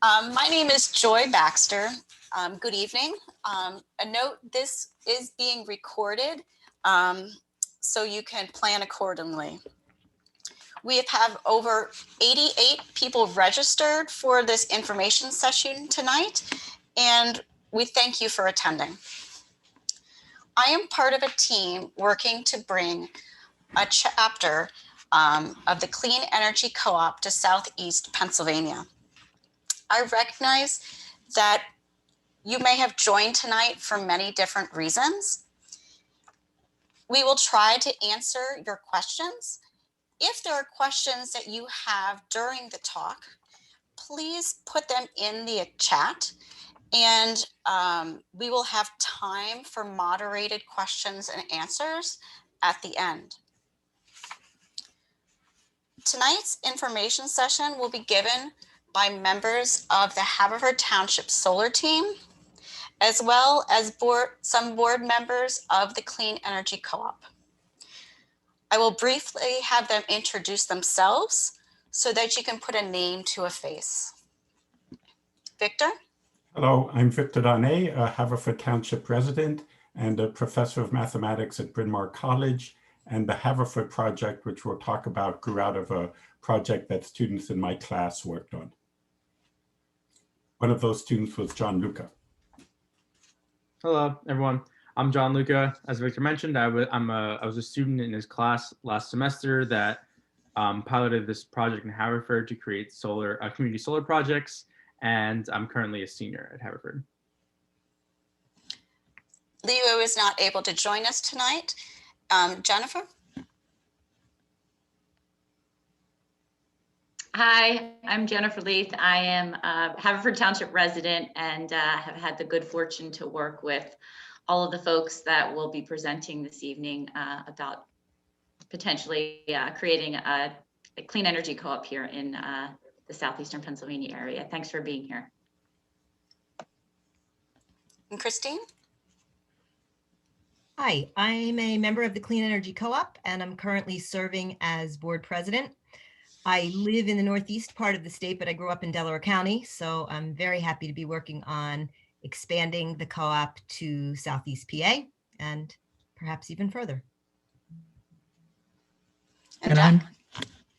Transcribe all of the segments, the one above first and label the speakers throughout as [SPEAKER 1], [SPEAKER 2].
[SPEAKER 1] My name is Joy Baxter. Good evening. A note, this is being recorded, so you can plan accordingly. We have over 88 people registered for this information session tonight, and we thank you for attending. I am part of a team working to bring a chapter of the Clean Energy Co-op to Southeast Pennsylvania. I recognize that you may have joined tonight for many different reasons. We will try to answer your questions. If there are questions that you have during the talk, please put them in the chat, and we will have time for moderated questions and answers at the end. Tonight's information session will be given by members of the Haverford Township Solar Team, as well as some board members of the Clean Energy Co-op. I will briefly have them introduce themselves so that you can put a name to a face. Victor?
[SPEAKER 2] Hello, I'm Victor Darnay, a Haverford Township resident and a professor of mathematics at Bryn Mawr College. And the Haverford project, which we'll talk about, grew out of a project that students in my class worked on. One of those students was John Luca.
[SPEAKER 3] Hello, everyone. I'm John Luca. As Victor mentioned, I was a student in his class last semester that piloted this project in Haverford to create community solar projects, and I'm currently a senior at Haverford.
[SPEAKER 1] Leo is not able to join us tonight. Jennifer?
[SPEAKER 4] Hi, I'm Jennifer Leith. I am a Haverford Township resident and have had the good fortune to work with all of the folks that will be presenting this evening about potentially creating a clean energy co-op here in the Southeastern Pennsylvania area. Thanks for being here.
[SPEAKER 1] And Christine?
[SPEAKER 5] Hi, I'm a member of the Clean Energy Co-op and I'm currently serving as board president. I live in the northeast part of the state, but I grew up in Delaware County, so I'm very happy to be working on expanding the co-op to Southeast PA and perhaps even further.
[SPEAKER 1] And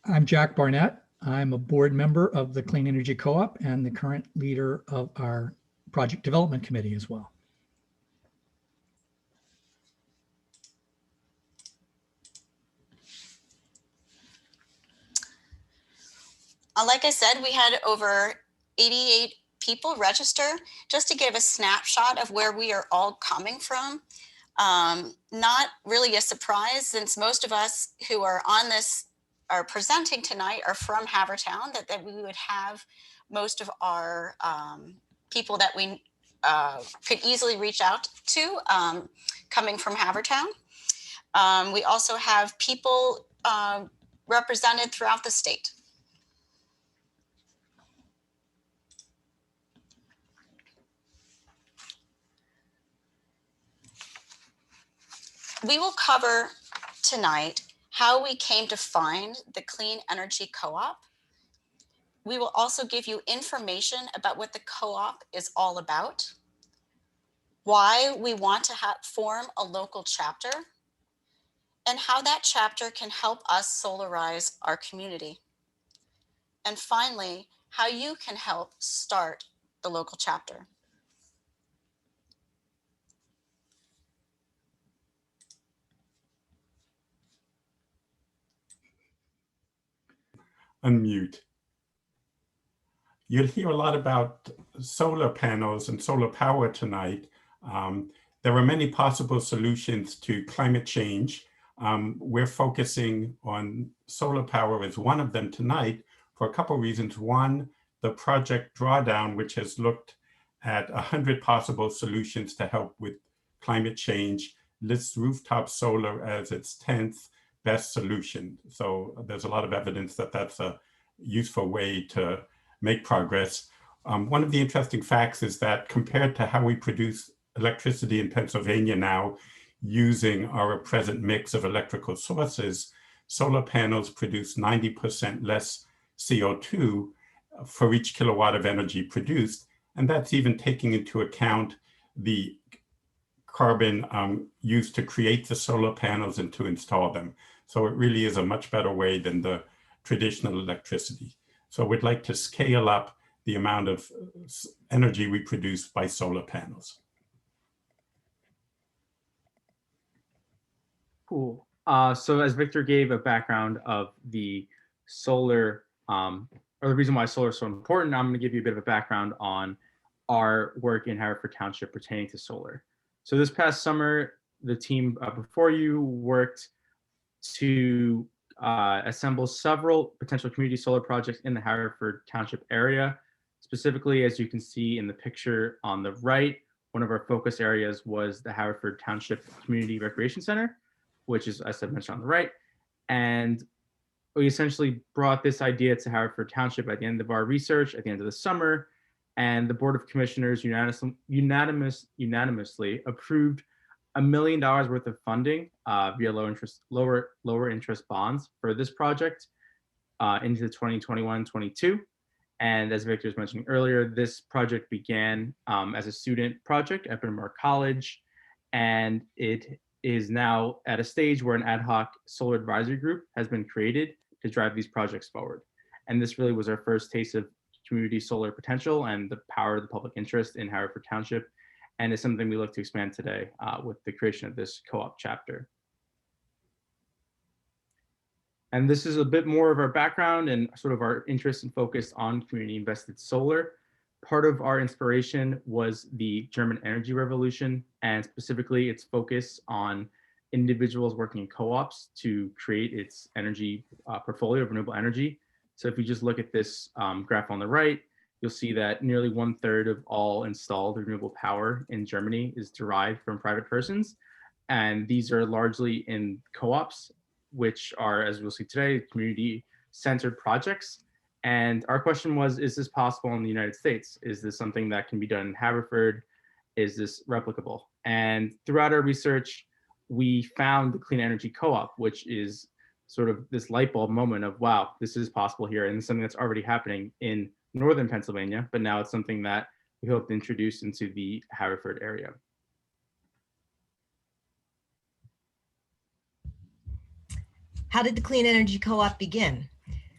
[SPEAKER 6] I'm Jack Barnett. I'm a board member of the Clean Energy Co-op and the current leader of our project development committee as well.
[SPEAKER 1] Like I said, we had over 88 people register. Just to give a snapshot of where we are all coming from. Not really a surprise, since most of us who are on this are presenting tonight are from Havertown, that we would have most of our people that we could easily reach out to coming from Havertown. We also have people represented throughout the state. We will cover tonight how we came to find the Clean Energy Co-op. We will also give you information about what the co-op is all about, why we want to form a local chapter, and how that chapter can help us solarize our community. And finally, how you can help start the local chapter.
[SPEAKER 2] Unmute. You'll hear a lot about solar panels and solar power tonight. There are many possible solutions to climate change. We're focusing on solar power as one of them tonight for a couple of reasons. One, the project Drawdown, which has looked at 100 possible solutions to help with climate change, lists rooftop solar as its 10th best solution. So there's a lot of evidence that that's a useful way to make progress. One of the interesting facts is that compared to how we produce electricity in Pennsylvania now, using our present mix of electrical sources, solar panels produce 90% less CO2 for each kilowatt of energy produced. And that's even taking into account the carbon used to create the solar panels and to install them. So it really is a much better way than the traditional electricity. So we'd like to scale up the amount of energy we produce by solar panels.
[SPEAKER 3] Cool. So as Victor gave a background of the solar, or the reason why solar is so important, I'm going to give you a bit of a background on our work in Haverford Township pertaining to solar. So this past summer, the team before you worked to assemble several potential community solar projects in the Haverford Township area. Specifically, as you can see in the picture on the right, one of our focus areas was the Haverford Township Community Recreation Center, which is, as I mentioned, on the right. And we essentially brought this idea to Haverford Township at the end of our research at the end of the summer, and the Board of Commissioners unanimously approved $1 million worth of funding via lower interest bonds for this project into 2021-22. And as Victor was mentioning earlier, this project began as a student project at Bryn Mawr College, and it is now at a stage where an ad hoc solar advisory group has been created to drive these projects forward. And this really was our first taste of community solar potential and the power of the public interest in Haverford Township, and is something we look to expand today with the creation of this co-op chapter. And this is a bit more of our background and sort of our interest and focus on community invested solar. Part of our inspiration was the German energy revolution, and specifically its focus on individuals working in co-ops to create its energy portfolio of renewable energy. So if you just look at this graph on the right, you'll see that nearly 1/3 of all installed renewable power in Germany is derived from private persons. And these are largely in co-ops, which are, as we'll see today, community-centered projects. And our question was, is this possible in the United States? Is this something that can be done in Haverford? Is this replicable? And throughout our research, we found the Clean Energy Co-op, which is sort of this light bulb moment of, wow, this is possible here. And something that's already happening in northern Pennsylvania, but now it's something that we hope to introduce into the Haverford area.
[SPEAKER 5] How did the Clean Energy Co-op begin?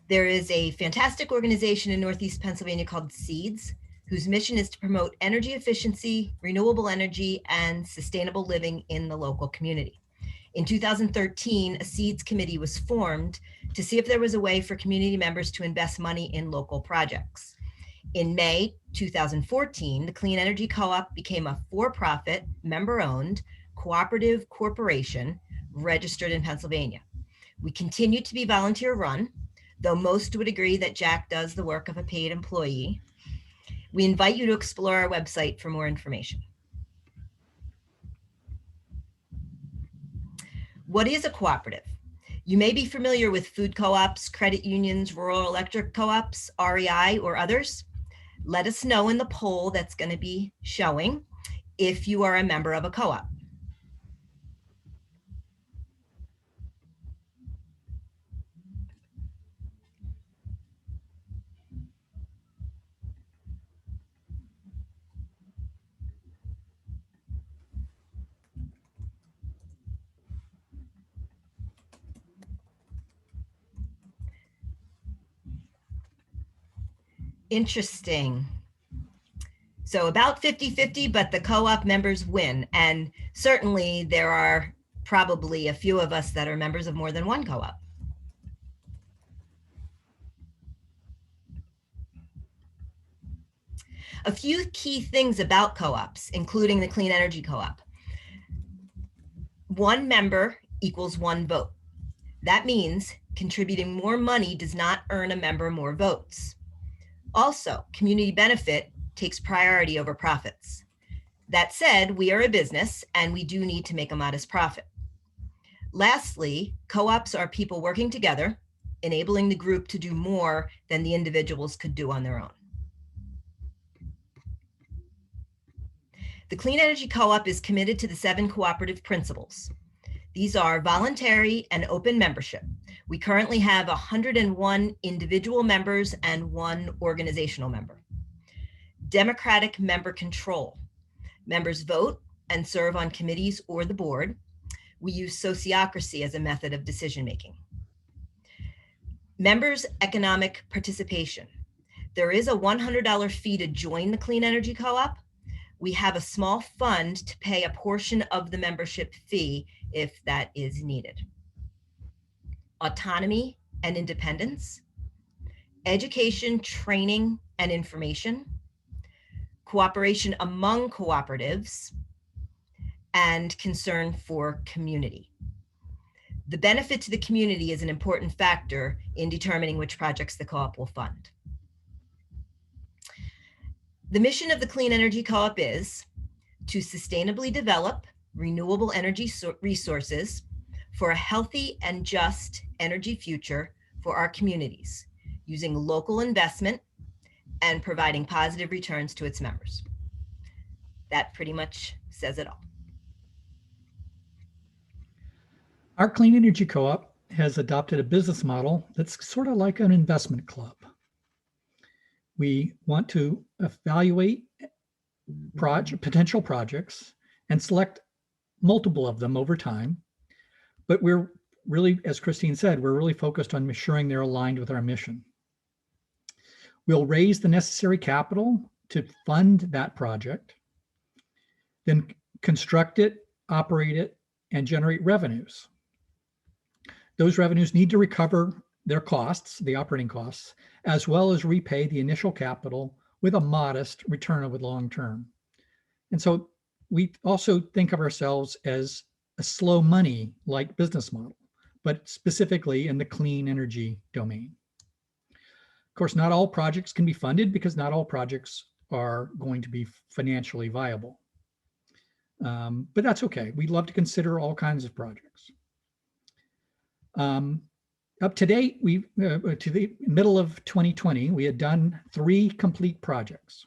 [SPEAKER 5] There is a fantastic organization in Northeast Pennsylvania called SEEDS, whose mission is to promote energy efficiency, renewable energy, and sustainable living in the local community. In 2013, a SEEDS committee was formed to see if there was a way for community members to invest money in local projects. In May 2014, the Clean Energy Co-op became a for-profit, member-owned, cooperative corporation registered in Pennsylvania. We continue to be volunteer-run, though most would agree that Jack does the work of a paid employee. We invite you to explore our website for more information. What is a cooperative? You may be familiar with food co-ops, credit unions, rural electric co-ops, REI, or others. Let us know in the poll that's going to be showing if you are a member of a co-op. Interesting. So about 50-50, but the co-op members win. And certainly there are probably a few of us that are members of more than one co-op. A few key things about co-ops, including the Clean Energy Co-op. One member equals one vote. That means contributing more money does not earn a member more votes. Also, community benefit takes priority over profits. That said, we are a business and we do need to make a modest profit. Lastly, co-ops are people working together, enabling the group to do more than the individuals could do on their own. The Clean Energy Co-op is committed to the 7 cooperative principles. These are voluntary and open membership. We currently have 101 individual members and 1 organizational member. Democratic member control. Members vote and serve on committees or the board. We use sociocracy as a method of decision-making. Members' economic participation. There is a $100 fee to join the Clean Energy Co-op. We have a small fund to pay a portion of the membership fee if that is needed. Autonomy and independence. Education, training, and information. Cooperation among cooperatives, and concern for community. The benefit to the community is an important factor in determining which projects the co-op will fund. The mission of the Clean Energy Co-op is to sustainably develop renewable energy resources for a healthy and just energy future for our communities, using local investment and providing positive returns to its members. That pretty much says it all.
[SPEAKER 6] Our Clean Energy Co-op has adopted a business model that's sort of like an investment club. We want to evaluate potential projects and select multiple of them over time. But we're really, as Christine said, we're really focused on ensuring they're aligned with our mission. We'll raise the necessary capital to fund that project, then construct it, operate it, and generate revenues. Those revenues need to recover their costs, the operating costs, as well as repay the initial capital with a modest return over the long term. And so we also think of ourselves as a slow money like business model, but specifically in the clean energy domain. Of course, not all projects can be funded because not all projects are going to be financially viable. But that's okay. We'd love to consider all kinds of projects. Up to date, to the middle of 2020, we had done 3 complete projects.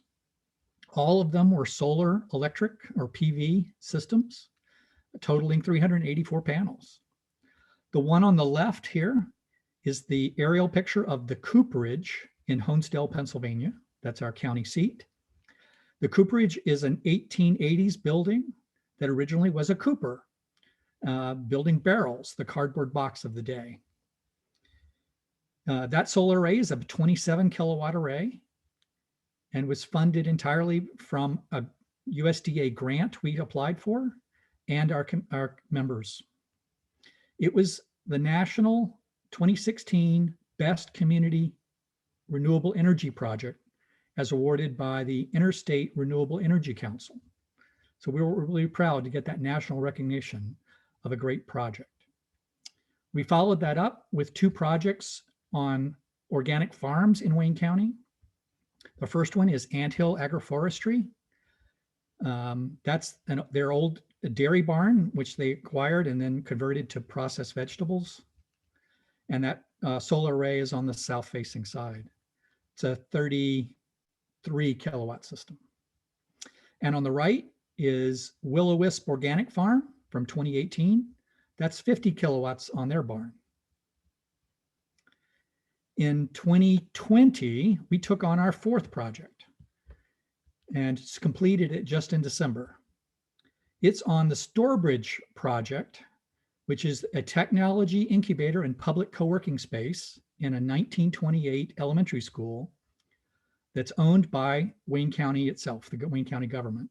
[SPEAKER 6] All of them were solar, electric, or PV systems, totaling 384 panels. The one on the left here is the aerial picture of the cooperage in Honesdale, Pennsylvania. That's our county seat. The cooperage is an 1880s building that originally was a cooper, building barrels, the cardboard box of the day. That solar array is a 27 kilowatt array and was funded entirely from a USDA grant we applied for and our members. It was the national 2016 Best Community Renewable Energy Project as awarded by the Interstate Renewable Energy Council. So we were really proud to get that national recognition of a great project. We followed that up with 2 projects on organic farms in Wayne County. The first one is Anthill Agroforestry. That's their old dairy barn, which they acquired and then converted to processed vegetables. And that solar array is on the south-facing side. It's a 33 kilowatt system. And on the right is Will-O-Wisp Organic Farm from 2018. That's 50 kilowatts on their barn. In 2020, we took on our 4th project and completed it just in December. It's on the Storebridge project, which is a technology incubator and public co-working space in a 1928 elementary school that's owned by Wayne County itself, the Wayne County government.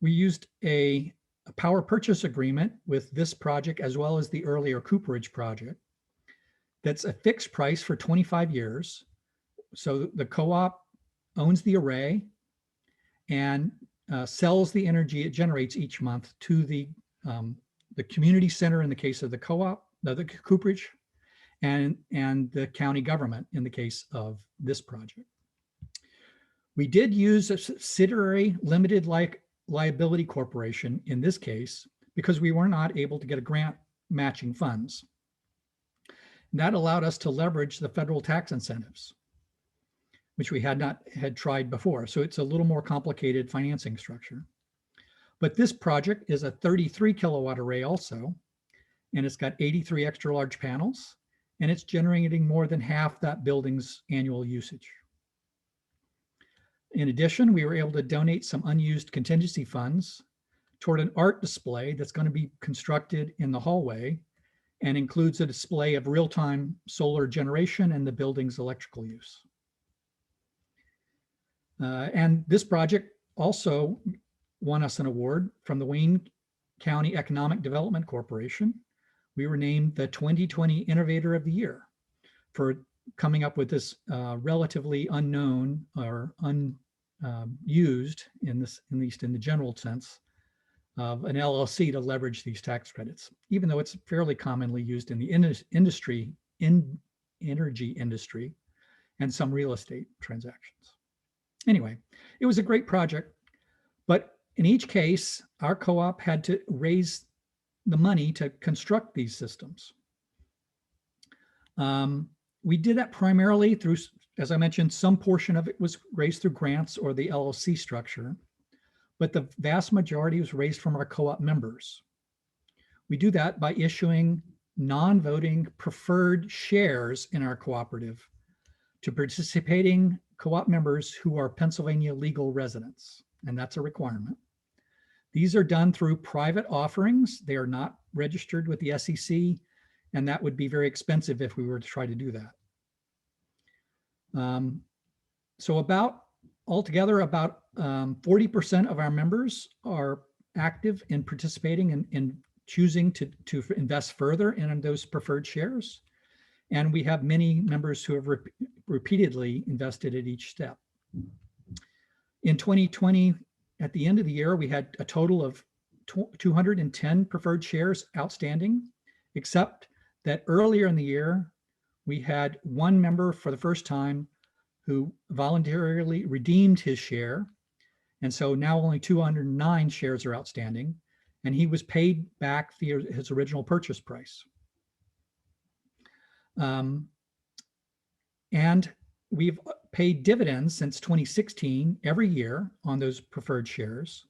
[SPEAKER 6] We used a power purchase agreement with this project as well as the earlier Cooperage project. That's a fixed price for 25 years. So the co-op owns the array and sells the energy it generates each month to the community center in the case of the co-op, the Cooperage, and the county government in the case of this project. We did use a subsidiary limited liability corporation in this case because we were not able to get a grant matching funds. And that allowed us to leverage the federal tax incentives, which we had not tried before. So it's a little more complicated financing structure. But this project is a 33 kilowatt array also, and it's got 83 extra large panels, and it's generating more than half that building's annual usage. In addition, we were able to donate some unused contingency funds toward an art display that's going to be constructed in the hallway and includes a display of real-time solar generation and the building's electrical use. And this project also won us an award from the Wayne County Economic Development Corporation. We were named the 2020 Innovator of the Year for coming up with this relatively unknown or unused, at least in the general sense, of an LLC to leverage these tax credits, even though it's fairly commonly used in the energy industry and some real estate transactions. Anyway, it was a great project, but in each case, our co-op had to raise the money to construct these systems. We did that primarily through, as I mentioned, some portion of it was raised through grants or the LLC structure, but the vast majority was raised from our co-op members. We do that by issuing non-voting preferred shares in our cooperative to participating co-op members who are Pennsylvania legal residents, and that's a requirement. These are done through private offerings. They are not registered with the SEC, and that would be very expensive if we were to try to do that. So altogether, about 40% of our members are active in participating in choosing to invest further in those preferred shares. And we have many members who have repeatedly invested at each step. In 2020, at the end of the year, we had a total of 210 preferred shares outstanding, except that earlier in the year, we had one member for the first time who voluntarily redeemed his share. And so now only 209 shares are outstanding, and he was paid back his original purchase price. And we've paid dividends since 2016 every year on those preferred shares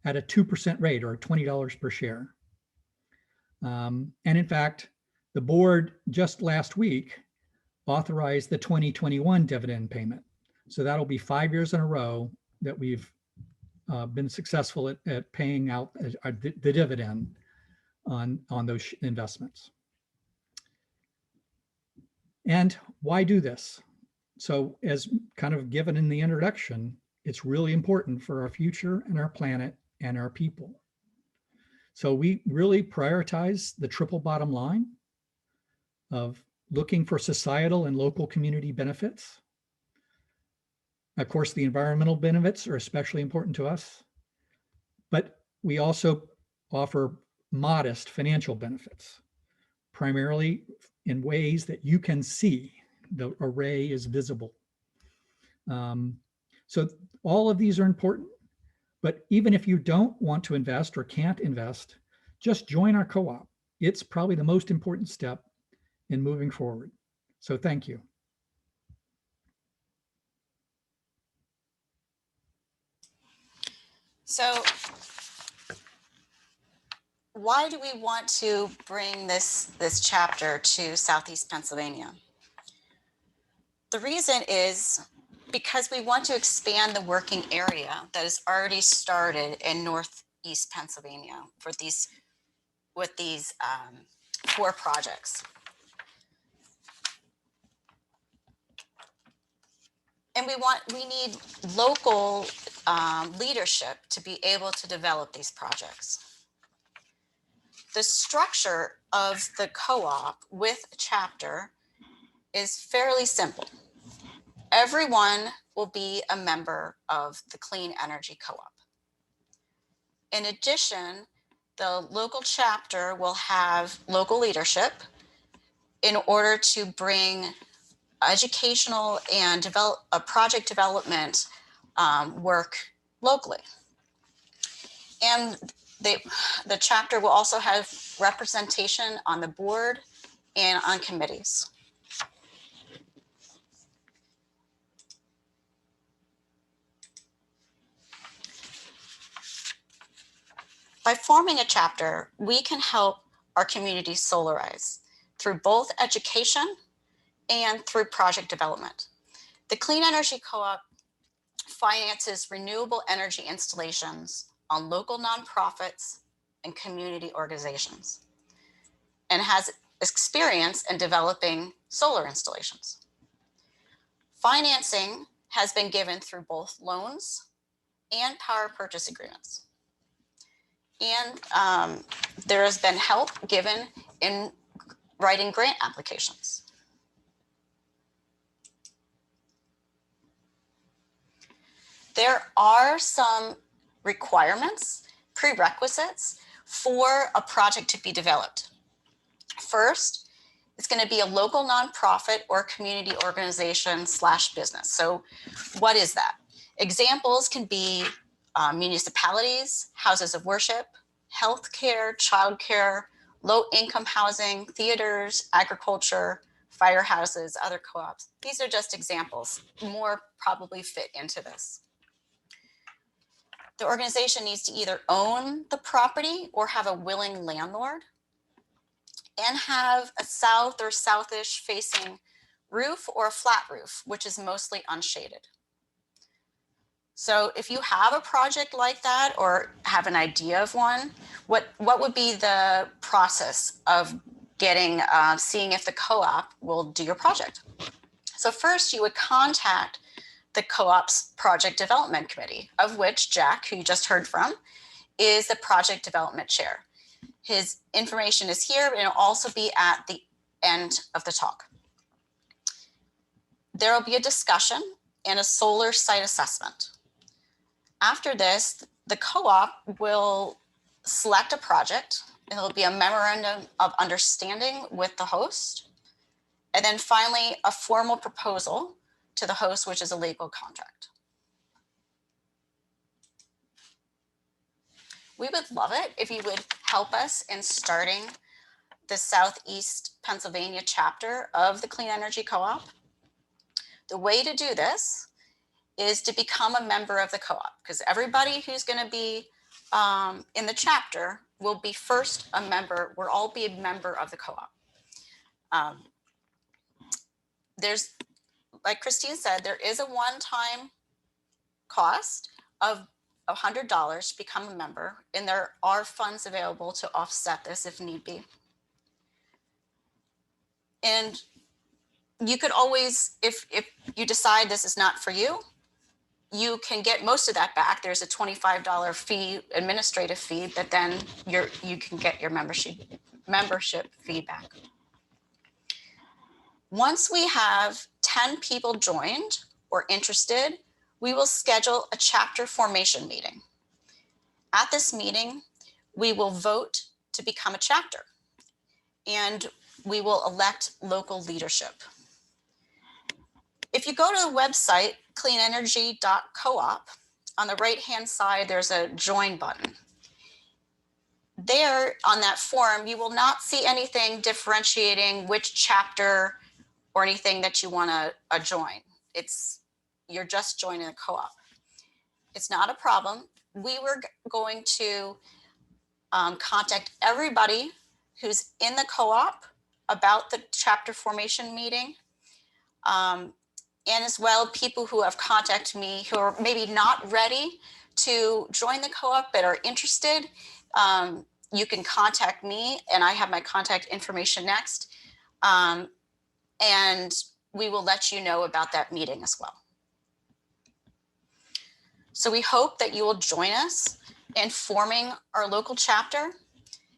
[SPEAKER 6] at a 2% rate, or $20 per share. And in fact, the board just last week authorized the 2021 dividend payment. So that'll be 5 years in a row that we've been successful at paying out the dividend on those investments. And why do this? So as kind of given in the introduction, it's really important for our future and our planet and our people. So we really prioritize the triple bottom line of looking for societal and local community benefits. Of course, the environmental benefits are especially important to us, but we also offer modest financial benefits, primarily in ways that you can see. The array is visible. So all of these are important, but even if you don't want to invest or can't invest, just join our co-op. It's probably the most important step in moving forward. So thank you.
[SPEAKER 1] So why do we want to bring this chapter to Southeast Pennsylvania? The reason is because we want to expand the working area that has already started in Northeast Pennsylvania with these 4 projects. And we need local leadership to be able to develop these projects. The structure of the co-op with a chapter is fairly simple. Everyone will be a member of the Clean Energy Co-op. In addition, the local chapter will have local leadership in order to bring educational and project development work locally. And the chapter will also have representation on the board and on committees. By forming a chapter, we can help our community solarize through both education and through project development. The Clean Energy Co-op finances renewable energy installations on local nonprofits and community organizations, and has experience in developing solar installations. Financing has been given through both loans and power purchase agreements. And there has been help given in writing grant applications. There are some requirements, prerequisites for a project to be developed. First, it's going to be a local nonprofit or community organization / business. So what is that? Examples can be municipalities, houses of worship, healthcare, childcare, low-income housing, theaters, agriculture, firehouses, other co-ops. These are just examples. More probably fit into this. The organization needs to either own the property or have a willing landlord, and have a south or southish facing roof or a flat roof, which is mostly unshaded. So if you have a project like that or have an idea of one, what would be the process of getting, seeing if the co-op will do your project? So first you would contact the co-op's project development committee, of which Jack, who you just heard from, is the project development chair. His information is here, and it'll also be at the end of the talk. There will be a discussion and a solar site assessment. After this, the co-op will select a project. It'll be a memorandum of understanding with the host. And then finally, a formal proposal to the host, which is a legal contract. We would love it if you would help us in starting the Southeast Pennsylvania chapter of the Clean Energy Co-op. The way to do this is to become a member of the co-op, because everybody who's going to be in the chapter will be first a member. We'll all be a member of the co-op. There's, like Christine said, there is a one-time cost of $100 to become a member, and there are funds available to offset this if need be. And you could always, if you decide this is not for you, you can get most of that back. There's a $25 fee, administrative fee, but then you can get your membership fee back. Once we have 10 people joined or interested, we will schedule a chapter formation meeting. At this meeting, we will vote to become a chapter, and we will elect local leadership. If you go to the website, cleanenergy.coop, on the right-hand side, there's a join button. There, on that form, you will not see anything differentiating which chapter or anything that you want to join. You're just joining a co-op. It's not a problem. We were going to contact everybody who's in the co-op about the chapter formation meeting. And as well, people who have contacted me who are maybe not ready to join the co-op but are interested. You can contact me, and I have my contact information next. And we will let you know about that meeting as well. So we hope that you will join us in forming our local chapter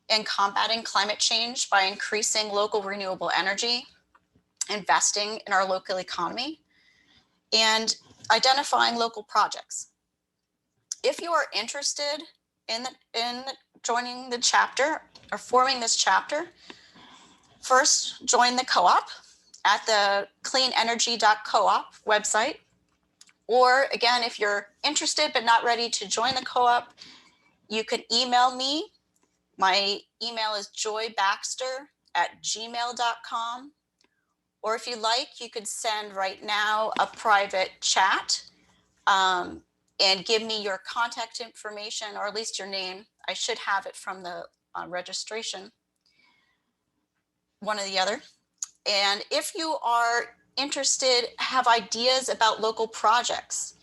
[SPEAKER 1] and combating climate change by increasing local renewable energy, investing in our local economy, and identifying local projects. If you are interested in joining the chapter or forming this chapter, first join the co-op at the cleanenergy.coop website. Or again, if you're interested but not ready to join the co-op, you can email me. My email is joybaxter@gmail.com. Or if you like, you could send right now a private chat and give me your contact information, or at least your name. I should have it from the registration, one or the other. And if you are interested, have ideas about local projects,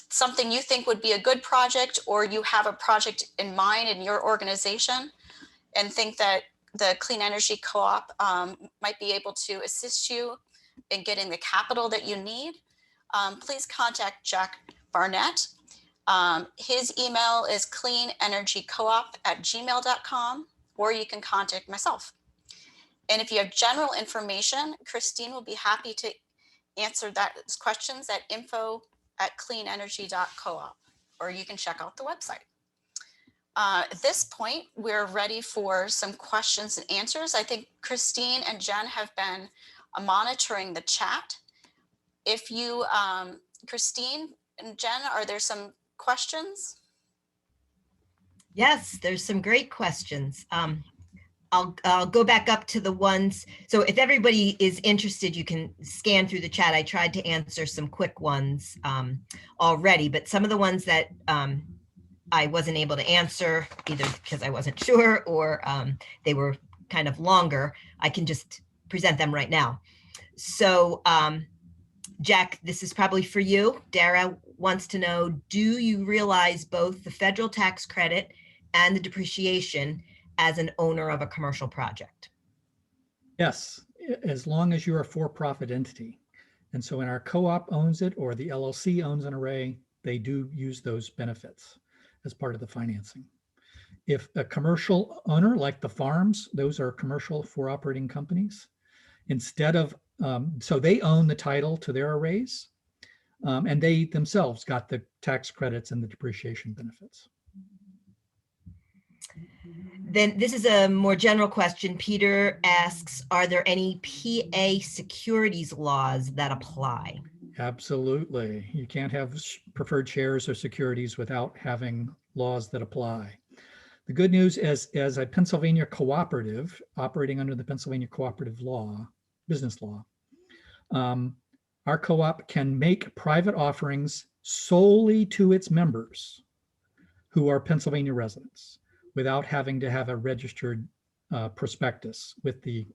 [SPEAKER 1] something you think would be a good project, or you have a project in mind in your organization and think that the Clean Energy Co-op might be able to assist you in getting the capital that you need, please contact Jack Barnett. His email is cleanenergycoop@gmail.com, or you can contact myself. And if you have general information, Christine will be happy to answer those questions at info@cleanenergy.coop, or you can check out the website. At this point, we're ready for some questions and answers. I think Christine and Jen have been monitoring the chat. If you, Christine and Jen, are there some questions?
[SPEAKER 5] Yes, there's some great questions. I'll go back up to the ones. So if everybody is interested, you can scan through the chat. I tried to answer some quick ones already, but some of the ones that I wasn't able to answer, either because I wasn't sure or they were kind of longer, I can just present them right now. So Jack, this is probably for you. Dara wants to know, do you realize both the federal tax credit and the depreciation as an owner of a commercial project?
[SPEAKER 6] Yes, as long as you're a for-profit entity. And so when our co-op owns it or the LLC owns an array, they do use those benefits as part of the financing. If a commercial owner, like the farms, those are commercial for operating companies, instead of, so they own the title to their arrays, and they themselves got the tax credits and the depreciation benefits.
[SPEAKER 5] Then this is a more general question. Peter asks, are there any PA securities laws that apply?
[SPEAKER 6] Absolutely. You can't have preferred shares or securities without having laws that apply. The good news is, as a Pennsylvania cooperative operating under the Pennsylvania cooperative law, business law, our co-op can make private offerings solely to its members who are Pennsylvania residents without having to have a registered prospectus with the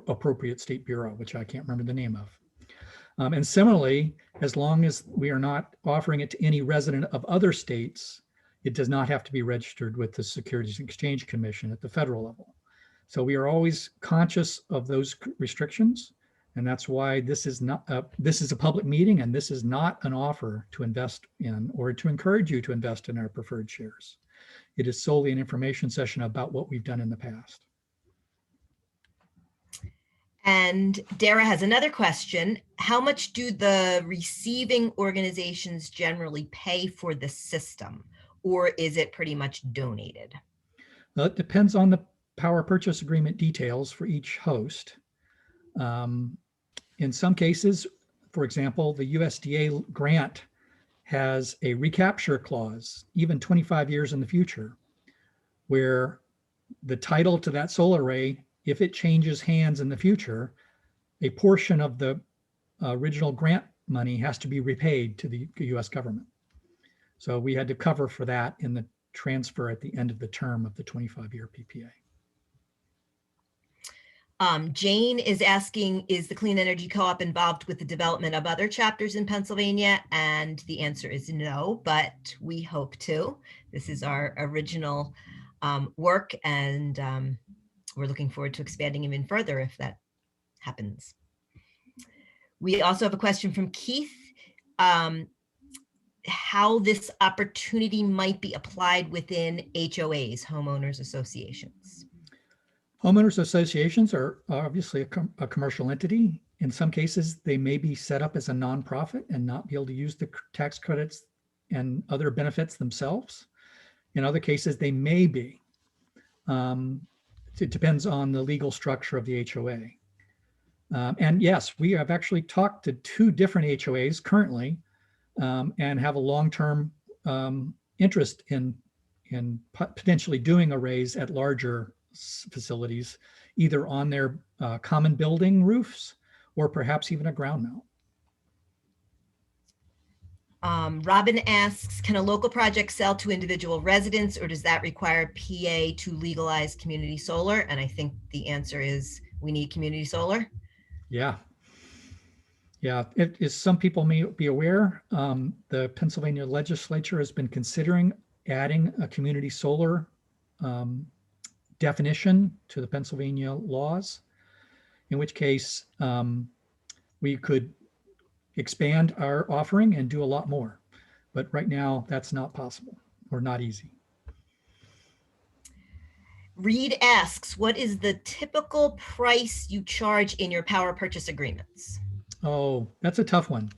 [SPEAKER 6] appropriate state bureau, which I can't remember the name of. And similarly, as long as we are not offering it to any resident of other states, it does not have to be registered with the Securities and Exchange Commission at the federal level. So we are always conscious of those restrictions. And that's why this is not this is a public meeting, and this is not an offer to invest in or to encourage you to invest in our preferred shares. It is solely an information session about what we've done in the past.
[SPEAKER 5] And Dara has another question. How much do the receiving organizations generally pay for the system, or is it pretty much donated?
[SPEAKER 6] Well, it depends on the power purchase agreement details for each host. In some cases, for example, the USDA grant has a recapture clause, even 25 years in the future, where the title to that solar array, if it changes hands in the future, a portion of the original grant money has to be repaid to the US government. So we had to cover for that in the transfer at the end of the term of the 25-year PPA.
[SPEAKER 5] Jane is asking, is the Clean Energy Co-op involved with the development of other chapters in Pennsylvania? And the answer is no, but we hope to. This is our original work, and we're looking forward to expanding even further if that happens. We also have a question from Keith, how this opportunity might be applied within HOAs, homeowners associations.
[SPEAKER 6] Homeowners associations are obviously a commercial entity. In some cases, they may be set up as a nonprofit and not be able to use the tax credits and other benefits themselves. In other cases, they may be. It depends on the legal structure of the HOA. And yes, we have actually talked to 2 different HOAs currently and have a long-term interest in potentially doing arrays at larger facilities, either on their common building roofs or perhaps even a ground mount.
[SPEAKER 5] Robin asks, can a local project sell to individual residents, or does that require PA to legalize community solar? And I think the answer is we need community solar.
[SPEAKER 6] Yeah. Yeah, as some people may be aware, the Pennsylvania legislature has been considering adding a community solar definition to the Pennsylvania laws, in which case we could expand our offering and do a lot more. But right now, that's not possible or not easy.
[SPEAKER 5] Reed asks, what is the typical price you charge in your power purchase agreements?
[SPEAKER 6] Oh, that's a tough one.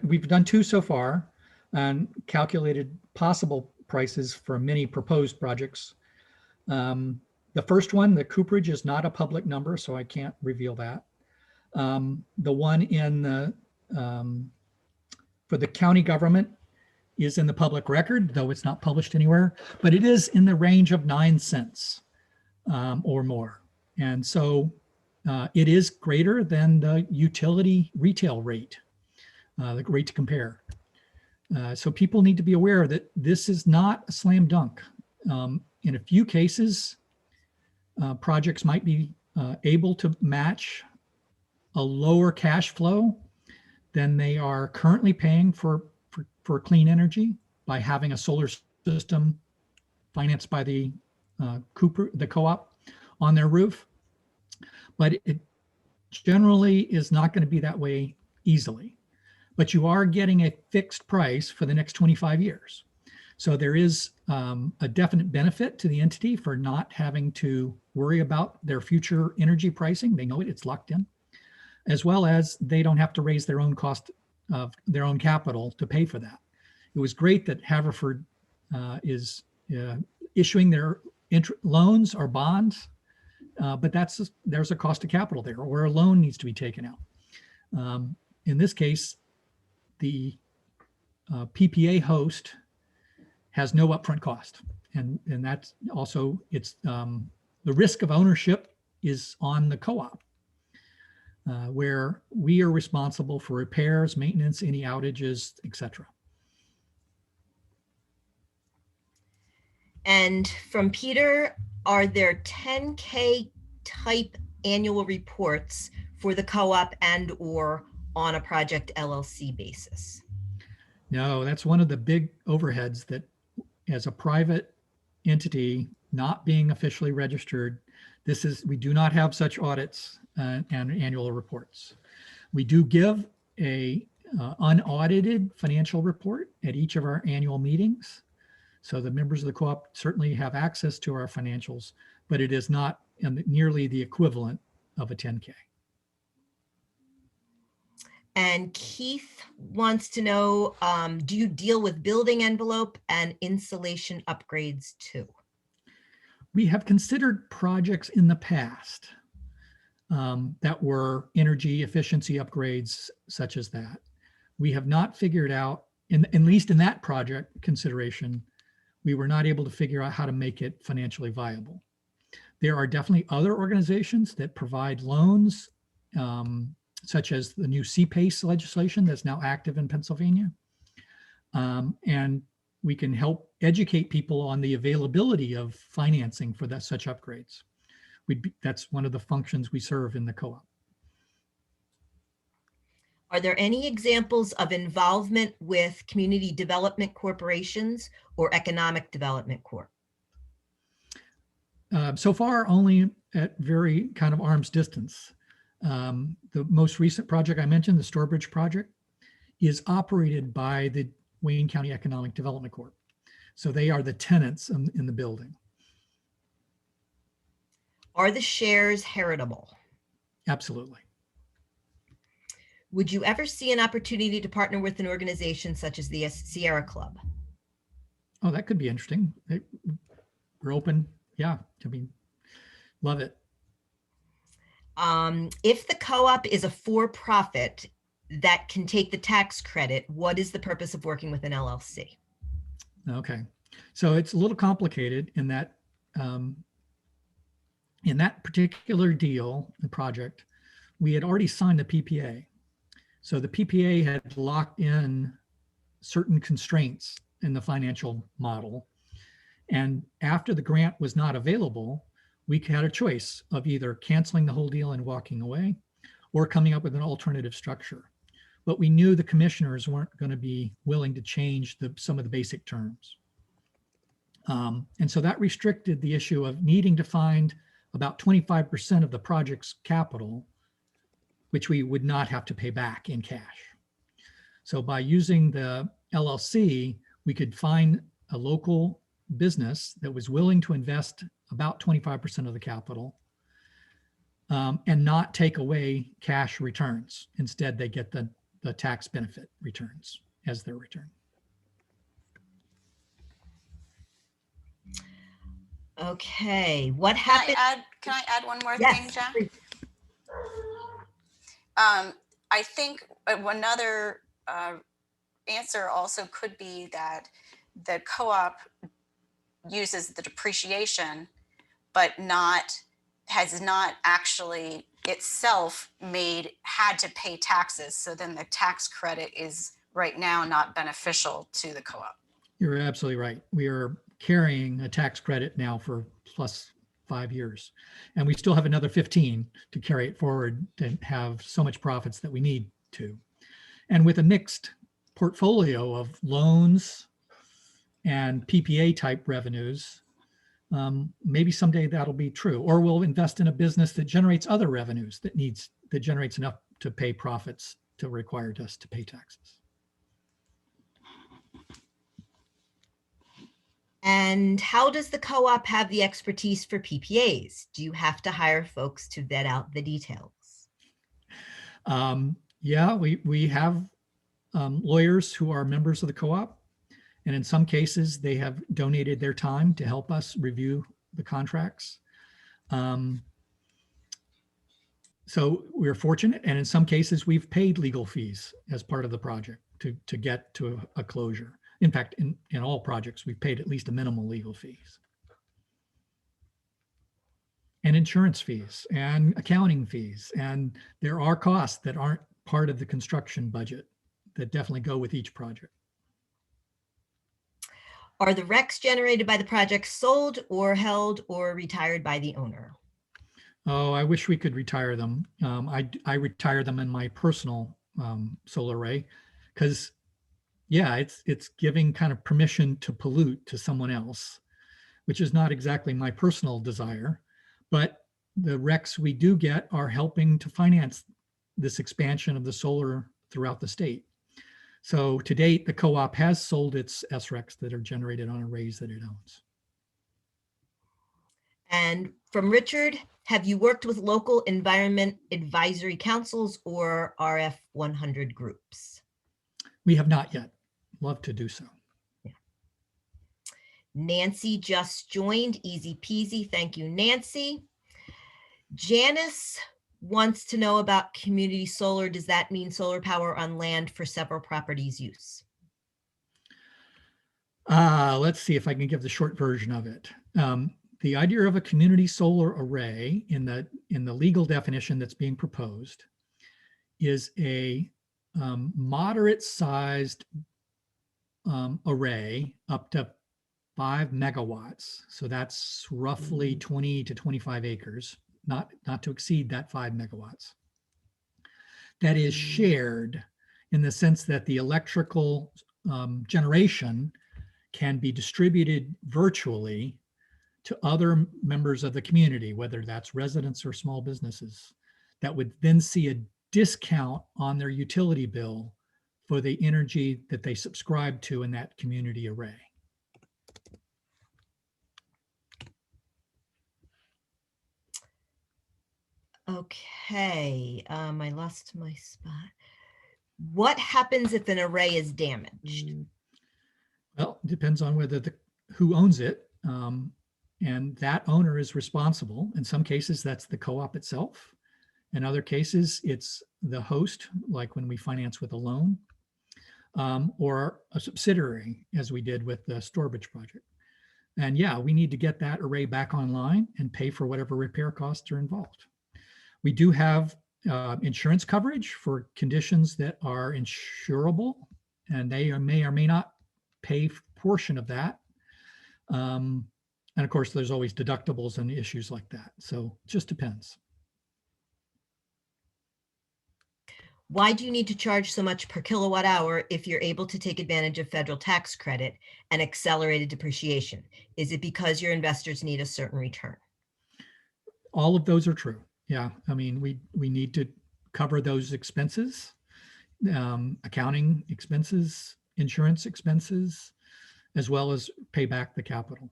[SPEAKER 6] We've done 2 so far and calculated possible prices for many proposed projects. The first one, the cooperage, is not a public number, so I can't reveal that. The one in the for the county government is in the public record, though it's not published anywhere, but it is in the range of 9 cents or more. And so it is greater than the utility retail rate, the rate to compare. So people need to be aware that this is not a slam dunk. In a few cases, projects might be able to match a lower cash flow than they are currently paying for clean energy by having a solar system financed by the co-op on their roof. But it generally is not going to be that way easily. But you are getting a fixed price for the next 25 years. So there is a definite benefit to the entity for not having to worry about their future energy pricing. They know it's locked in, as well as they don't have to raise their own cost of their own capital to pay for that. It was great that Haverford is issuing their loans or bonds, but there's a cost of capital there, or a loan needs to be taken out. In this case, the PPA host has no upfront cost, and that's also the risk of ownership is on the co-op, where we are responsible for repairs, maintenance, any outages, etc.
[SPEAKER 5] And from Peter, are there 10K type annual reports for the co-op and or on a project LLC basis?
[SPEAKER 6] No, that's one of the big overheads that, as a private entity not being officially registered, we do not have such audits and annual reports. We do give a unaudited financial report at each of our annual meetings. So the members of the co-op certainly have access to our financials, but it is not nearly the equivalent of a 10K.
[SPEAKER 5] And Keith wants to know, do you deal with building envelope and insulation upgrades too?
[SPEAKER 6] We have considered projects in the past that were energy efficiency upgrades such as that. We have not figured out, at least in that project consideration, we were not able to figure out how to make it financially viable. There are definitely other organizations that provide loans, such as the new CPACE legislation that's now active in Pennsylvania. And we can help educate people on the availability of financing for such upgrades. That's one of the functions we serve in the co-op.
[SPEAKER 5] Are there any examples of involvement with community development corporations or economic development corp?
[SPEAKER 6] So far, only at very kind of arm's distance. The most recent project I mentioned, the Storebridge project, is operated by the Wayne County Economic Development Corp. So they are the tenants in the building.
[SPEAKER 5] Are the shares heritable?
[SPEAKER 6] Absolutely.
[SPEAKER 5] Would you ever see an opportunity to partner with an organization such as the Sierra Club?
[SPEAKER 6] Oh, that could be interesting. We're open. Yeah, I mean, love it.
[SPEAKER 5] If the co-op is a for-profit that can take the tax credit, what is the purpose of working with an LLC?
[SPEAKER 6] Okay, so it's a little complicated in that particular deal, the project, we had already signed the PPA. So the PPA had locked in certain constraints in the financial model. And after the grant was not available, we had a choice of either canceling the whole deal and walking away or coming up with an alternative structure. But we knew the commissioners weren't going to be willing to change some of the basic terms. And so that restricted the issue of needing to find about 25% of the project's capital, which we would not have to pay back in cash. So by using the LLC, we could find a local business that was willing to invest about 25% of the capital and not take away cash returns. Instead, they get the tax benefit returns as their return.
[SPEAKER 5] Okay, what happened?
[SPEAKER 1] Can I add one more
[SPEAKER 5] Yes,
[SPEAKER 1] thing, Jack?
[SPEAKER 5] please.
[SPEAKER 1] I think another answer also could be that the co-op uses the depreciation, but has not actually itself had to pay taxes. So then the tax credit is right now not beneficial to the co-op.
[SPEAKER 6] You're absolutely right. We are carrying a tax credit now for plus 5 years, and we still have another 15 to carry it forward to have so much profits that we need to. And with a mixed portfolio of loans and PPA type revenues, maybe someday that'll be true, or we'll invest in a business that generates other revenues that generates enough to pay profits to require us to pay taxes.
[SPEAKER 5] And how does the co-op have the expertise for PPAs? Do you have to hire folks to vet out the details?
[SPEAKER 6] Yeah, we have lawyers who are members of the co-op. And in some cases, they have donated their time to help us review the contracts. So we're fortunate. And in some cases, we've paid legal fees as part of the project to get to a closure. In fact, in all projects, we've paid at least a minimal legal fees. And insurance fees and accounting fees. And there are costs that aren't part of the construction budget that definitely go with each project.
[SPEAKER 5] Are the RECs generated by the project sold or held or retired by the owner?
[SPEAKER 6] Oh, I wish we could retire them. I retire them in my personal solar array because, yeah, it's giving kind of permission to pollute to someone else, which is not exactly my personal desire. But the RECs we do get are helping to finance this expansion of the solar throughout the state. So to date, the co-op has sold its SRECs that are generated on arrays that it owns.
[SPEAKER 5] And from Richard, have you worked with local environment advisory councils or RF 100 groups?
[SPEAKER 6] We have not yet. Love to do so.
[SPEAKER 5] Yeah. Nancy just joined, easy peasy. Thank you, Nancy. Janice wants to know about community solar. Does that mean solar power on land for several properties use?
[SPEAKER 6] Let's see if I can give the short version of it. The idea of a community solar array in the legal definition that's being proposed is a moderate sized array up to 5 megawatts. So that's roughly 20 to 25 acres, not to exceed that 5 megawatts. That is shared in the sense that the electrical generation can be distributed virtually to other members of the community, whether that's residents or small businesses, that would then see a discount on their utility bill for the energy that they subscribe to in that community array.
[SPEAKER 5] Okay, I lost my spot. What happens if an array is damaged?
[SPEAKER 6] Well, it depends on whether who owns it. And that owner is responsible. In some cases, that's the co-op itself. In other cases, it's the host, like when we finance with a loan, or a subsidiary, as we did with the Stourbridge project. And yeah, we need to get that array back online and pay for whatever repair costs are involved. We do have insurance coverage for conditions that are insurable and they may or may not pay a portion of that. And of course, there's always deductibles and issues like that. So it just depends.
[SPEAKER 5] Why do you need to charge so much per kilowatt hour if you're able to take advantage of federal tax credit and accelerated depreciation? Is it because your investors need a certain return?
[SPEAKER 6] All of those are true. Yeah, I mean, we need to cover those expenses, accounting expenses, insurance expenses, as well as pay back the capital.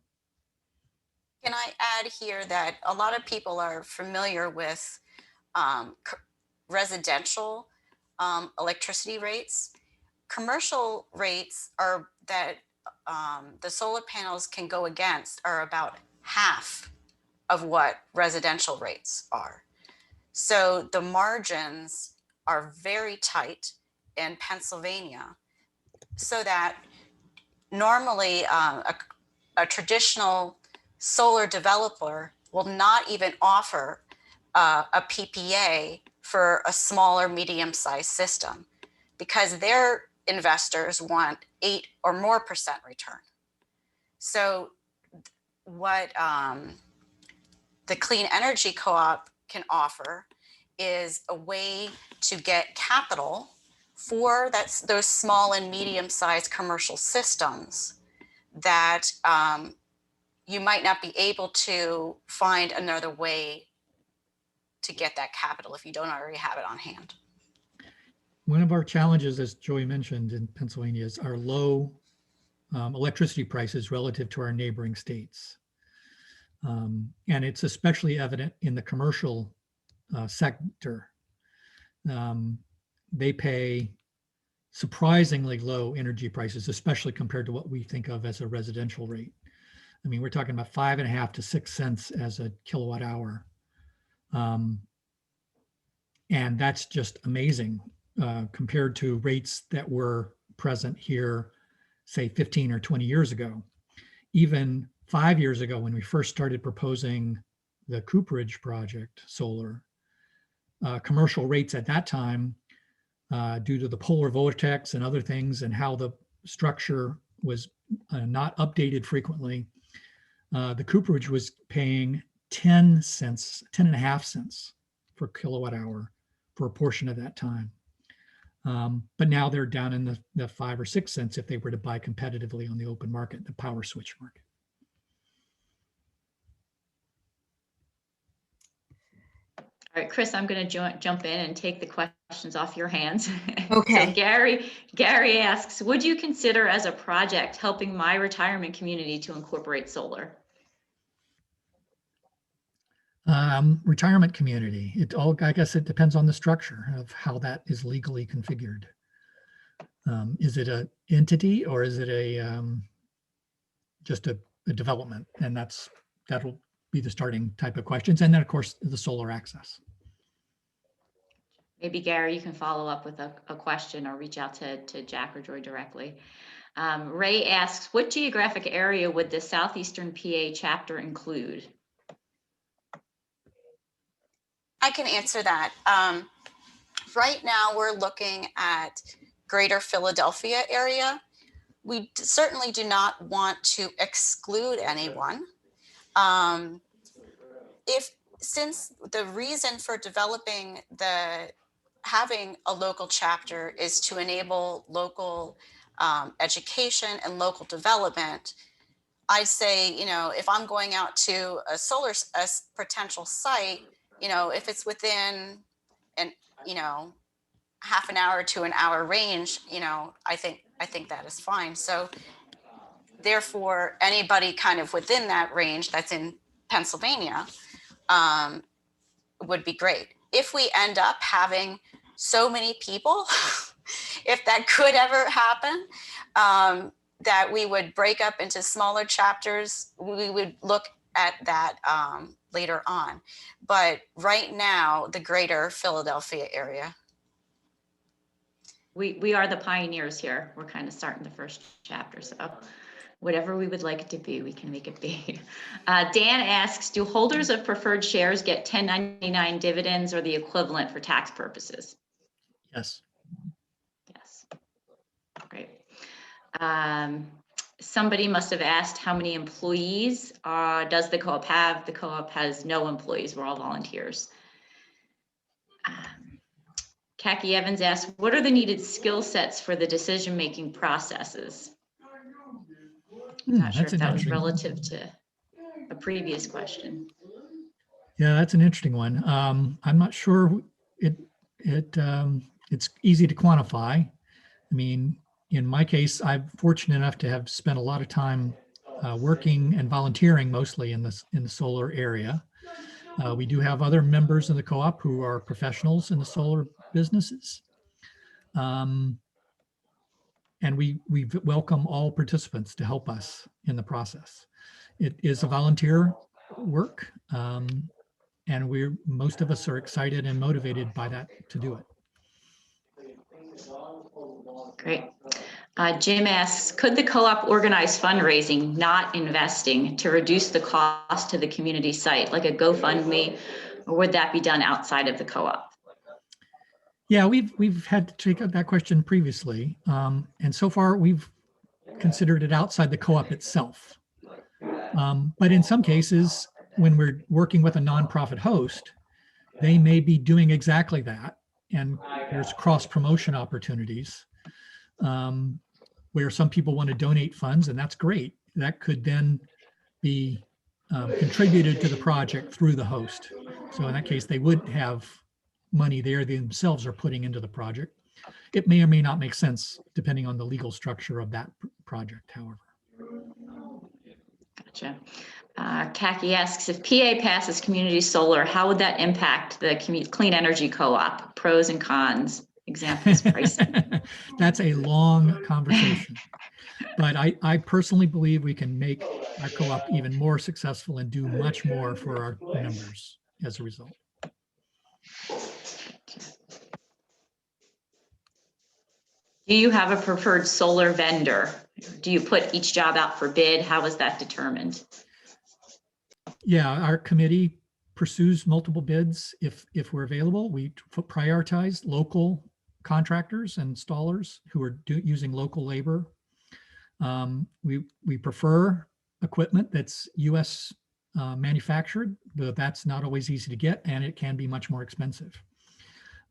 [SPEAKER 1] Can I add here that a lot of people are familiar with residential electricity rates. Commercial rates are that the solar panels can go against are about half of what residential rates are. So the margins are very tight in Pennsylvania, so that normally a traditional solar developer will not even offer a PPA for a smaller medium-sized system because their investors want 8% or more return. So what the Clean Energy Co-op can offer is a way to get capital for those small and medium-sized commercial systems that you might not be able to find another way to get that capital if you don't already have it on hand.
[SPEAKER 6] One of our challenges, as Joy mentioned, in Pennsylvania is our low electricity prices relative to our neighboring states. And it's especially evident in the commercial sector. They pay surprisingly low energy prices, especially compared to what we think of as a residential rate. I mean, we're talking about 5.5 to 6 cents as a kilowatt hour. And that's just amazing compared to rates that were present here, say 15 or 20 years ago. Even 5 years ago, when we first started proposing the Cooperage project solar, commercial rates at that time, due to the polar vortex and other things and how the structure was not updated frequently, the Cooperage was paying 10.5 cents per kilowatt hour for a portion of that time. But now they're down in the 5 or 6 cents if they were to buy competitively on the open market, the power switch market.
[SPEAKER 4] All right, Chris, I'm going to jump in and take the questions off your hands.
[SPEAKER 5] Okay.
[SPEAKER 4] So Gary asks, would you consider as a project helping my retirement community to incorporate solar?
[SPEAKER 6] Retirement community. I guess it depends on the structure of how that is legally configured. Is it an entity or is it just a development? And that'll be the starting type of questions. And then of course the solar access.
[SPEAKER 4] Maybe Gary, you can follow up with a question or reach out to Jack or Joy directly. Ray asks, what geographic area would the Southeastern PA chapter include?
[SPEAKER 1] I can answer that. Right now we're looking at Greater Philadelphia area. We certainly do not want to exclude anyone. Since the reason for developing having a local chapter is to enable local education and local development, I'd say, if I'm going out to a potential site, if it's within half an hour to an hour range, I think that is fine. So therefore, anybody kind of within that range that's in Pennsylvania would be great. If we end up having so many people, if that could ever happen, that we would break up into smaller chapters, we would look at that later on. But right now, the Greater Philadelphia area.
[SPEAKER 4] We are the pioneers here. We're kind of starting the first chapter, so whatever we would like it to be, we can make it be. Dan asks, do holders of preferred shares get 1099 dividends or the equivalent for tax purposes?
[SPEAKER 6] Yes.
[SPEAKER 4] Yes. Great. Somebody must have asked how many employees does the co-op have? The co-op has no employees. We're all volunteers. Khaki Evans asked, what are the needed skill sets for the decision-making processes? Not sure
[SPEAKER 6] That's
[SPEAKER 4] if that was
[SPEAKER 6] interesting.
[SPEAKER 4] relative to a previous question.
[SPEAKER 6] Yeah, that's an interesting one. I'm not sure it's easy to quantify. I mean, in my case, I'm fortunate enough to have spent a lot of time working and volunteering mostly in the solar area. We do have other members of the co-op who are professionals in the solar businesses. And we welcome all participants to help us in the process. It is a volunteer work, and most of us are excited and motivated by that to do it.
[SPEAKER 4] Great. Jim asks, could the co-op organize fundraising, not investing, to reduce the cost to the community site, like a Gofundme, or would that be done outside of the co-op?
[SPEAKER 6] Yeah, we've had to take up that question previously, and so far we've considered it outside the co-op itself. But in some cases, when we're working with a nonprofit host, they may be doing exactly that, and there's cross-promotion opportunities where some people want to donate funds, and that's great. That could then be contributed to the project through the host. So in that case, they would have money there they themselves are putting into the project. It may or may not make sense depending on the legal structure of that project, however.
[SPEAKER 4] Gotcha. Khaki asks, if PA passes community solar, how would that impact the clean energy co-op? Pros and cons, examples, pricing.
[SPEAKER 6] That's a long conversation. But I personally believe we can make our co-op even more successful and do much more for our members as a result.
[SPEAKER 4] Do you have a preferred solar vendor? Do you put each job out for bid? How is that determined?
[SPEAKER 6] Yeah, our committee pursues multiple bids if we're available. We prioritize local contractors and installers who are using local labor. We prefer equipment that's U.S. Manufactured, but that's not always easy to get, and it can be much more expensive.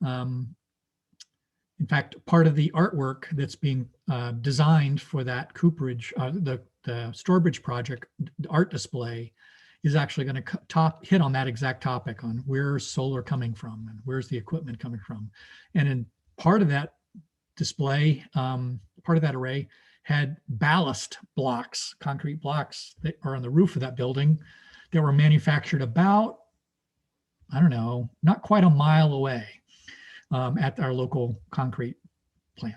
[SPEAKER 6] In fact, part of the artwork that's being designed for that cooperage, the Stourbridge project art display, is actually going to hit on that exact topic on where's solar coming from and where's the equipment coming from. And in part of that display, part of that array had ballast blocks, concrete blocks that are on the roof of that building that were manufactured about, I don't know, not quite a mile away at our local concrete plant.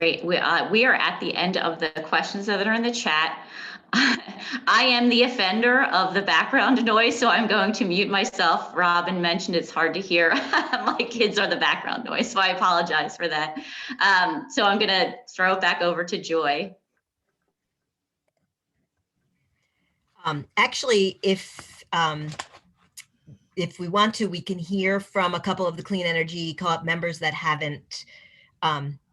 [SPEAKER 4] Great. We are at the end of the questions that are in the chat. I am the offender of the background noise, so I'm going to mute myself. Robin mentioned it's hard to hear. My kids are the background noise, so I apologize for that. So I'm going to throw it back over to Joy.
[SPEAKER 5] Actually, if we want to, we can hear from a couple of the Clean Energy Co-op members that haven't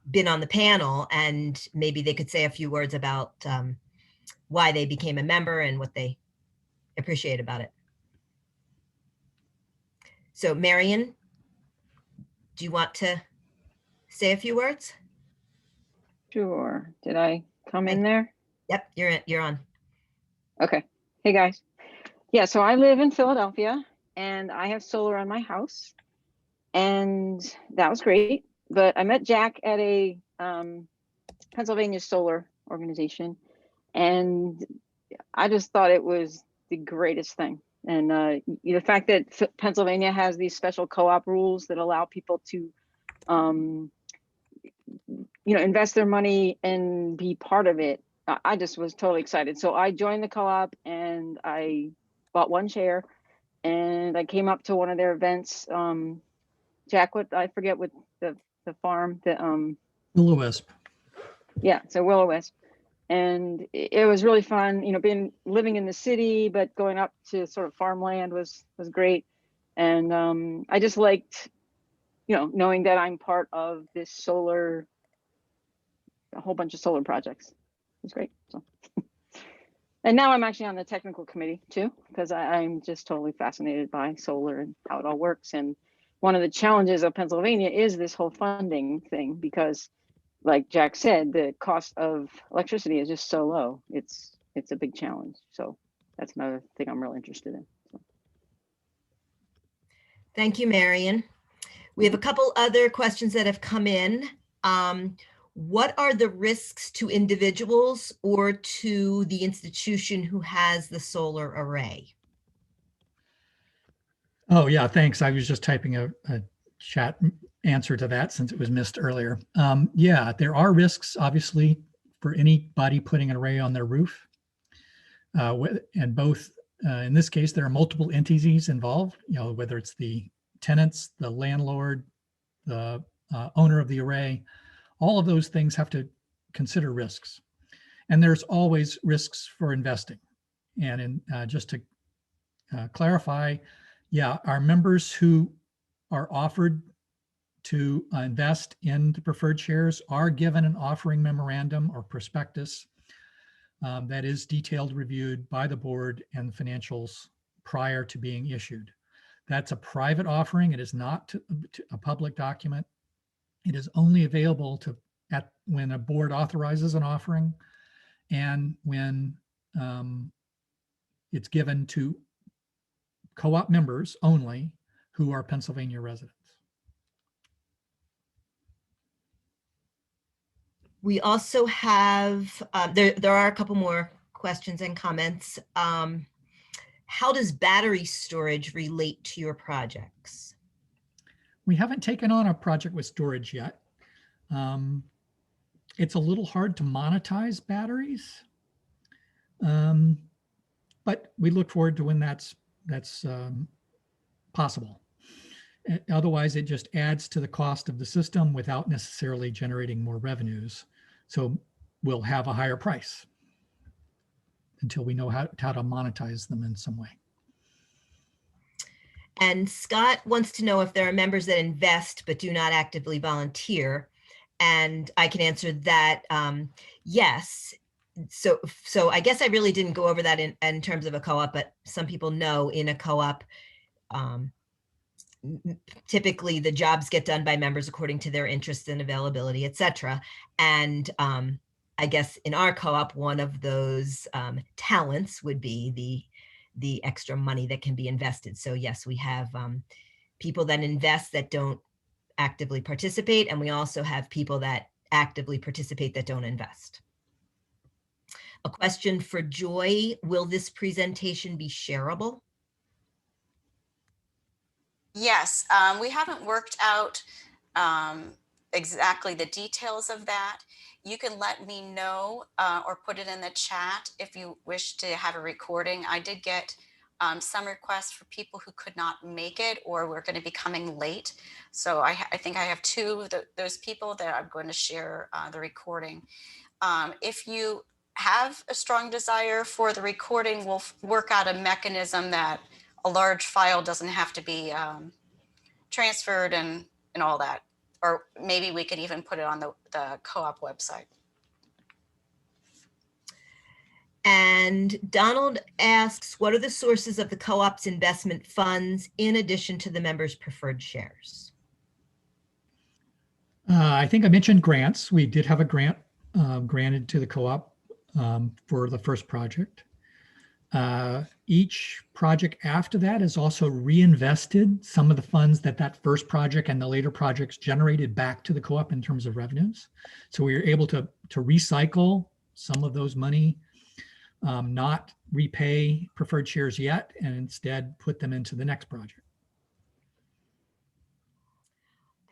[SPEAKER 5] been on the panel, and maybe they could say a few words about why they became a member and what they appreciate about it. So Marion, do you want to say a few words?
[SPEAKER 7] Sure. Did I come in there?
[SPEAKER 5] Yep, you're on.
[SPEAKER 7] Okay. Hey guys. Yeah, so I live in Philadelphia and I have solar on my house, and that was great. But I met Jack at a Pennsylvania solar organization, and I just thought it was the greatest thing. And the fact that Pennsylvania has these special co-op rules that allow people to invest their money and be part of it, I just was totally excited. So I joined the co-op and I bought one chair, and I came up to one of their events. Jack, I forget what the farm that
[SPEAKER 6] Will-O-Wisp.
[SPEAKER 7] Yeah, so Will-O-Wisp. And it was really fun, living in the city, but going up to sort of farmland was great. And I just liked knowing that I'm part of this solar, a whole bunch of solar projects. It's great. So, and now I'm actually on the technical committee too, because I'm just totally fascinated by solar and how it all works. And one of the challenges of Pennsylvania is this whole funding thing, because like Jack said, the cost of electricity is just so low. It's a big challenge. So that's another thing I'm really interested in. So.
[SPEAKER 5] Thank you, Marion. We have a couple other questions that have come in. What are the risks to individuals or to the institution who has the solar array?
[SPEAKER 6] Oh, yeah, thanks. I was just typing a chat answer to that since it was missed earlier. Yeah, there are risks, obviously, for anybody putting an array on their roof. And both, in this case, there are multiple entities involved, whether it's the tenants, the landlord, the owner of the array. All of those things have to consider risks. And there's always risks for investing. And just to clarify, yeah, our members who are offered to invest in the preferred shares are given an offering memorandum or prospectus that is detailed, reviewed by the board and the financials prior to being issued. That's a private offering. It is not a public document. It is only available when a board authorizes an offering and when it's given to co-op members only who are Pennsylvania residents.
[SPEAKER 5] We also have, there are a couple more questions and comments. How does battery storage relate to your projects?
[SPEAKER 6] We haven't taken on a project with storage yet. It's a little hard to monetize batteries, but we look forward to when that's possible. Otherwise, it just adds to the cost of the system without necessarily generating more revenues. So we'll have a higher price until we know how to monetize them in some way.
[SPEAKER 5] And Scott wants to know if there are members that invest but do not actively volunteer. And I can answer that, yes. So I guess I really didn't go over that in terms of a co-op, but some people know in a co-op, typically the jobs get done by members according to their interests and availability, et cetera. And I guess in our co-op, one of those talents would be the extra money that can be invested. So yes, we have people that invest that don't actively participate, and we also have people that actively participate that don't invest. A question for Joy, will this presentation be shareable?
[SPEAKER 1] Yes, we haven't worked out exactly the details of that. You can let me know or put it in the chat if you wish to have a recording. I did get some requests for people who could not make it or were going to be coming late. So I think I have two of those people that I'm going to share the recording. If you have a strong desire for the recording, we'll work out a mechanism that a large file doesn't have to be transferred and all that. Or maybe we could even put it on the co-op website.
[SPEAKER 5] And Donald asks, what are the sources of the co-op's investment funds in addition to the members' preferred shares?
[SPEAKER 6] I think I mentioned grants. We did have a grant granted to the co-op for the first project. Each project after that is also reinvested some of the funds that first project and the later projects generated back to the co-op in terms of revenues. So we were able to recycle some of those money, not repay preferred shares yet, and instead put them into the next project.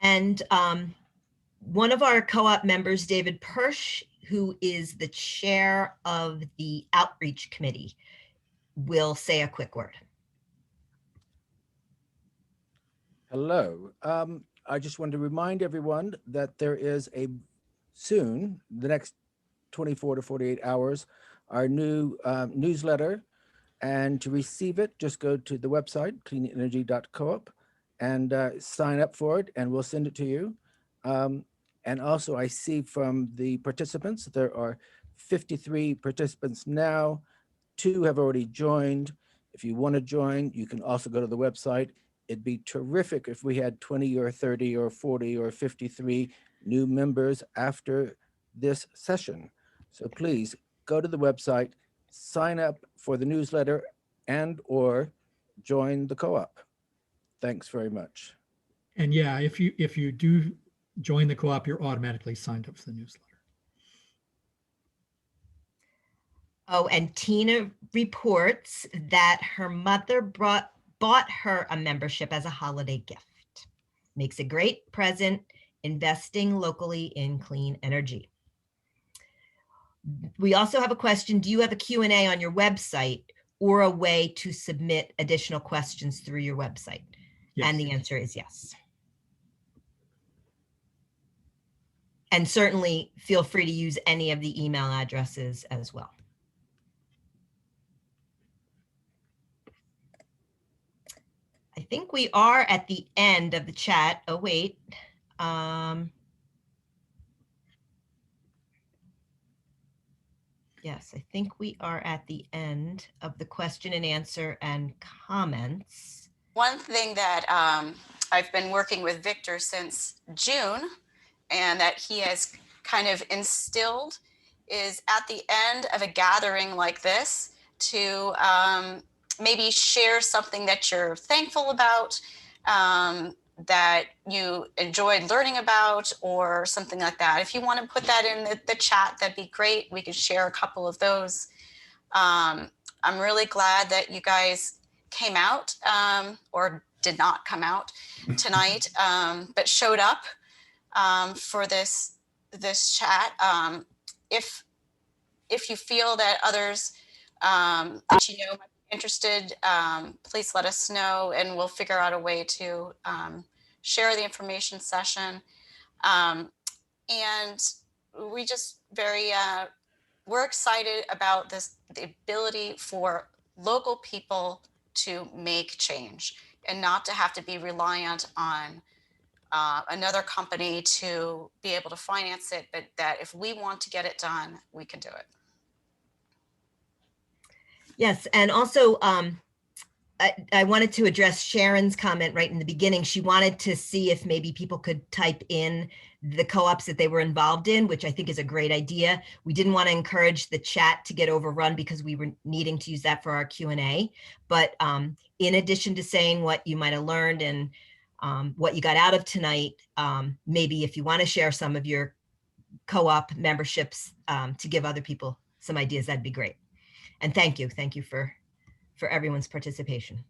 [SPEAKER 5] And one of our co-op members, David Persh, who is the chair of the outreach committee, will say a quick word.
[SPEAKER 8] Hello. I just want to remind everyone that there is soon, the next 24 to 48 hours, our new newsletter. And to receive it, just go to the website, cleanenergy.coop, and sign up for it, and we'll send it to you. And also, I see from the participants, there are 53 participants now. 2 have already joined. If you want to join, you can also go to the website. It'd be terrific if we had 20 or 30 or 40 or 53 new members after this session. So please go to the website, sign up for the newsletter, and or join the co-op. Thanks very much.
[SPEAKER 6] And yeah, if you do join the co-op, you're automatically signed up for the newsletter.
[SPEAKER 5] Oh, and Tina reports that her mother bought her a membership as a holiday gift. Makes a great present, investing locally in clean energy. We also have a question. Do you have a Q&A on your website or a way to submit additional questions through your website?
[SPEAKER 6] Yes.
[SPEAKER 5] And the answer is yes. And certainly feel free to use any of the email addresses as well. I think we are at the end of the chat. Oh, wait. Yes, I think we are at the end of the question and answer and comments.
[SPEAKER 1] One thing that I've been working with Victor since June, and that he has kind of instilled, is at the end of a gathering like this to maybe share something that you're thankful about, that you enjoyed learning about, or something like that. If you want to put that in the chat, that'd be great. We could share a couple of those. I'm really glad that you guys came out, or did not come out tonight, but showed up for this chat. If you feel that others that you know might be interested, please let us know, and we'll figure out a way to share the information session. And we just we're excited about the ability for local people to make change and not to have to be reliant on another company to be able to finance it, but that if we want to get it done, we can do it.
[SPEAKER 5] Yes, and also I wanted to address Sharon's comment right in the beginning. She wanted to see if maybe people could type in the co-ops that they were involved in, which I think is a great idea. We didn't want to encourage the chat to get overrun because we were needing to use that for our Q&A. But in addition to saying what you might have learned and what you got out of tonight, maybe if you want to share some of your co-op memberships to give other people some ideas, that'd be great. And thank you for everyone's participation.